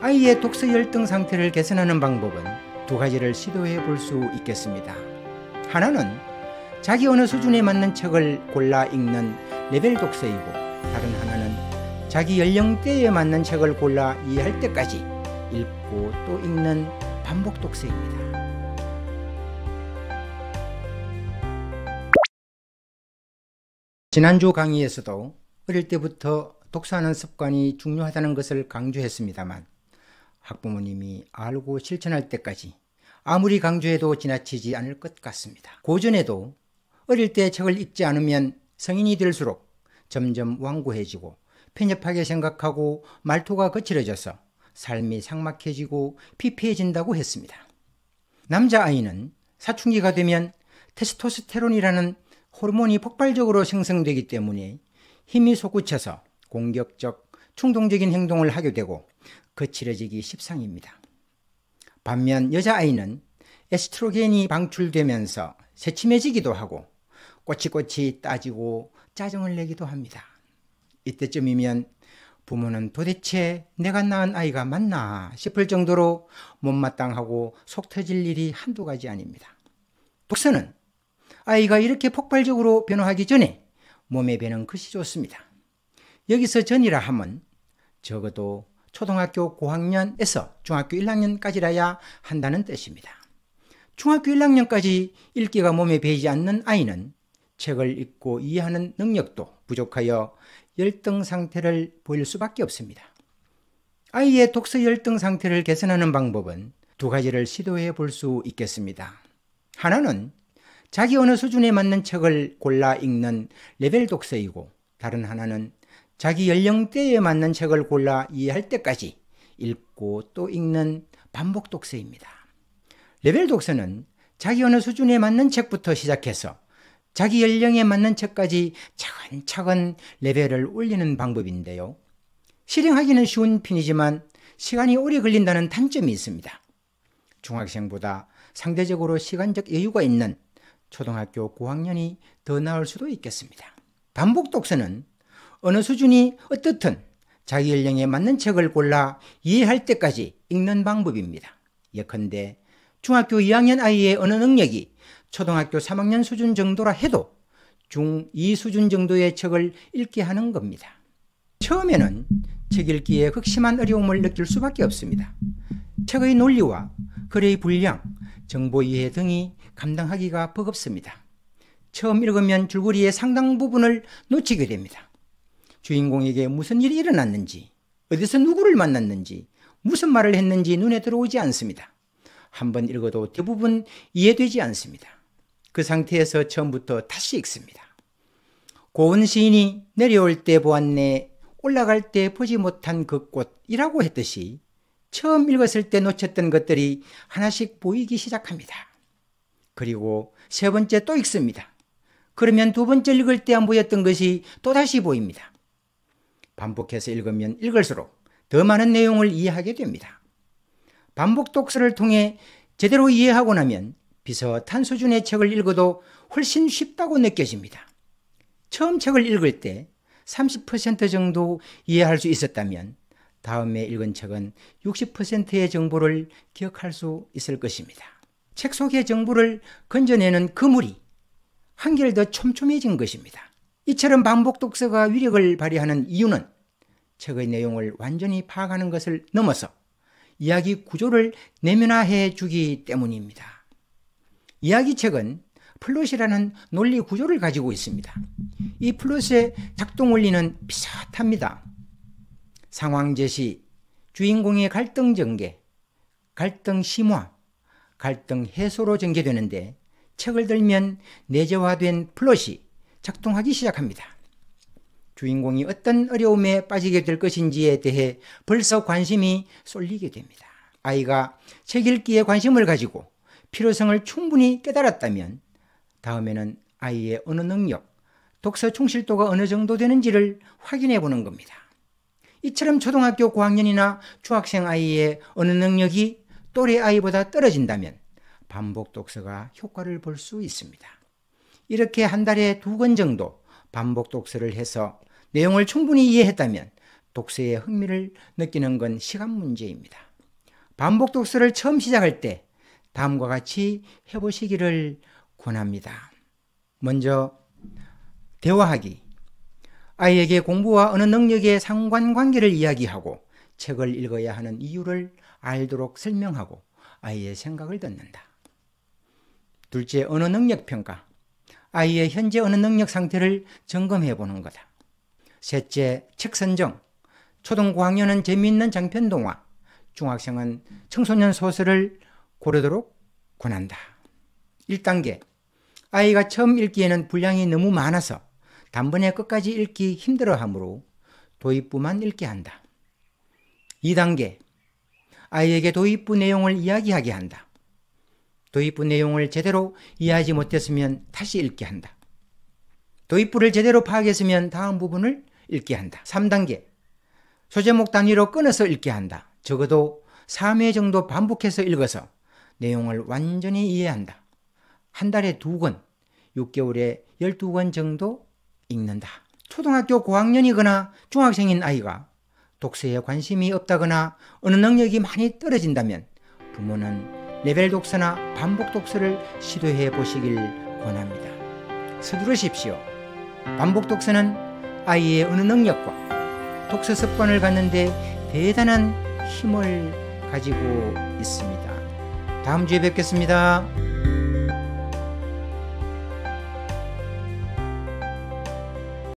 아이의 독서 열등 상태를 개선하는 방법은 두 가지를 시도해 볼 수 있겠습니다. 하나는 자기 언어 수준에 맞는 책을 골라 읽는 레벨 독서이고, 다른 하나는 자기 연령대에 맞는 책을 골라 이해할 때까지 읽고 또 읽는 반복 독서입니다. 지난주 강의에서도 어릴 때부터 독서하는 습관이 중요하다는 것을 강조했습니다만, 학부모님이 알고 실천할 때까지 아무리 강조해도 지나치지 않을 것 같습니다. 고전에도 어릴 때 책을 읽지 않으면 성인이 될수록 점점 완고해지고 편협하게 생각하고 말투가 거칠어져서 삶이 삭막해지고 피폐해진다고 했습니다. 남자아이는 사춘기가 되면 테스토스테론이라는 호르몬이 폭발적으로 생성되기 때문에 힘이 솟구쳐서 공격적, 충동적인 행동을 하게 되고 거칠어지기 십상입니다. 반면 여자아이는 에스트로겐이 방출되면서 새침해지기도 하고 꼬치꼬치 따지고 짜증을 내기도 합니다. 이때쯤이면 부모는 도대체 내가 낳은 아이가 맞나 싶을 정도로 못마땅하고 속 터질 일이 한두 가지 아닙니다. 독서는 아이가 이렇게 폭발적으로 변화하기 전에 몸에 배는 것이 좋습니다. 여기서 전이라 하면 적어도 초등학교 고학년에서 중학교 1학년까지라야 한다는 뜻입니다. 중학교 1학년까지 읽기가 몸에 배이지 않는 아이는 책을 읽고 이해하는 능력도 부족하여 열등 상태를 보일 수밖에 없습니다. 아이의 독서 열등 상태를 개선하는 방법은 두 가지를 시도해 볼 수 있겠습니다. 하나는 자기 언어 수준에 맞는 책을 골라 읽는 레벨 독서이고, 다른 하나는 자기 연령대에 맞는 책을 골라 이해할 때까지 읽고 또 읽는 반복 독서입니다. 레벨 독서는 자기 언어 수준에 맞는 책부터 시작해서 자기 연령에 맞는 책까지 차근차근 레벨을 올리는 방법인데요. 실행하기는 쉬운 편이지만 시간이 오래 걸린다는 단점이 있습니다. 중학생보다 상대적으로 시간적 여유가 있는 초등학교 고학년이 더 나을 수도 있겠습니다. 반복 독서는 어느 수준이 어떻든 자기 연령에 맞는 책을 골라 이해할 때까지 읽는 방법입니다. 예컨대 중학교 2학년 아이의 언어 능력이 초등학교 3학년 수준 정도라 해도 중2 수준 정도의 책을 읽게 하는 겁니다. 처음에는 책 읽기에 극심한 어려움을 느낄 수밖에 없습니다. 책의 논리와 글의 분량, 정보 이해 등이 감당하기가 버겁습니다. 처음 읽으면 줄거리의 상당 부분을 놓치게 됩니다. 주인공에게 무슨 일이 일어났는지, 어디서 누구를 만났는지, 무슨 말을 했는지 눈에 들어오지 않습니다. 한번 읽어도 대부분 이해되지 않습니다. 그 상태에서 처음부터 다시 읽습니다. 고은 시인이 내려올 때 보았네, 올라갈 때 보지 못한 그 꽃이라고 했듯이 처음 읽었을 때 놓쳤던 것들이 하나씩 보이기 시작합니다. 그리고 세 번째 또 읽습니다. 그러면 두 번째 읽을 때 안 보였던 것이 또다시 보입니다. 반복해서 읽으면 읽을수록 더 많은 내용을 이해하게 됩니다. 반복 독서를 통해 제대로 이해하고 나면 비슷한 수준의 책을 읽어도 훨씬 쉽다고 느껴집니다. 처음 책을 읽을 때 30% 정도 이해할 수 있었다면 다음에 읽은 책은 60%의 정보를 기억할 수 있을 것입니다. 책 속의 정보를 건져내는 그물이 한결 더 촘촘해진 것입니다. 이처럼 반복 독서가 위력을 발휘하는 이유는 책의 내용을 완전히 파악하는 것을 넘어서 이야기 구조를 내면화해 주기 때문입니다. 이야기책은 플롯이라는 논리 구조를 가지고 있습니다. 이 플롯의 작동 원리는 비슷합니다. 상황 제시, 주인공의 갈등 전개, 갈등 심화, 갈등 해소로 전개되는데 책을 들면 내재화된 플롯이 작동하기 시작합니다. 주인공이 어떤 어려움에 빠지게 될 것인지에 대해 벌써 관심이 쏠리게 됩니다. 아이가 책 읽기에 관심을 가지고 필요성을 충분히 깨달았다면 다음에는 아이의 언어 능력, 독서 충실도가 어느 정도 되는지를 확인해 보는 겁니다. 이처럼 초등학교 고학년이나 중학생 아이의 언어 능력이 또래 아이보다 떨어진다면 반복 독서가 효과를 볼 수 있습니다. 이렇게 한 달에 2권 정도 반복 독서를 해서 내용을 충분히 이해했다면 독서에 흥미를 느끼는 건 시간 문제입니다. 반복 독서를 처음 시작할 때 다음과 같이 해보시기를 권합니다. 먼저 대화하기. 아이에게 공부와 어느 능력의 상관관계를 이야기하고 책을 읽어야 하는 이유를 알도록 설명하고 아이의 생각을 듣는다. 둘째, 언어 능력 평가. 아이의 현재 언어 능력 상태를 점검해 보는 거다. 셋째, 책 선정. 초등 고학년은 재미있는 장편 동화, 중학생은 청소년 소설을 고르도록 권한다. 1단계. 아이가 처음 읽기에는 분량이 너무 많아서 단번에 끝까지 읽기 힘들어하므로 도입부만 읽게 한다. 2단계. 아이에게 도입부 내용을 이야기하게 한다. 도입부 내용을 제대로 이해하지 못했으면 다시 읽게 한다. 도입부를 제대로 파악했으면 다음 부분을 읽게 한다. 3단계. 소제목 단위로 끊어서 읽게 한다. 적어도 3회 정도 반복해서 읽어서 내용을 완전히 이해한다. 한 달에 2권, 6개월에 12권 정도 읽는다. 초등학교 고학년이거나 중학생인 아이가 독서에 관심이 없다거나 어느 능력이 많이 떨어진다면 부모는 레벨 독서나 반복 독서를 시도해 보시길 권합니다. 서두르십시오. 반복 독서는 아이의 어느 능력과 독서 습관을 갖는데 대단한 힘을 가지고 있습니다. 다음 주에 뵙겠습니다.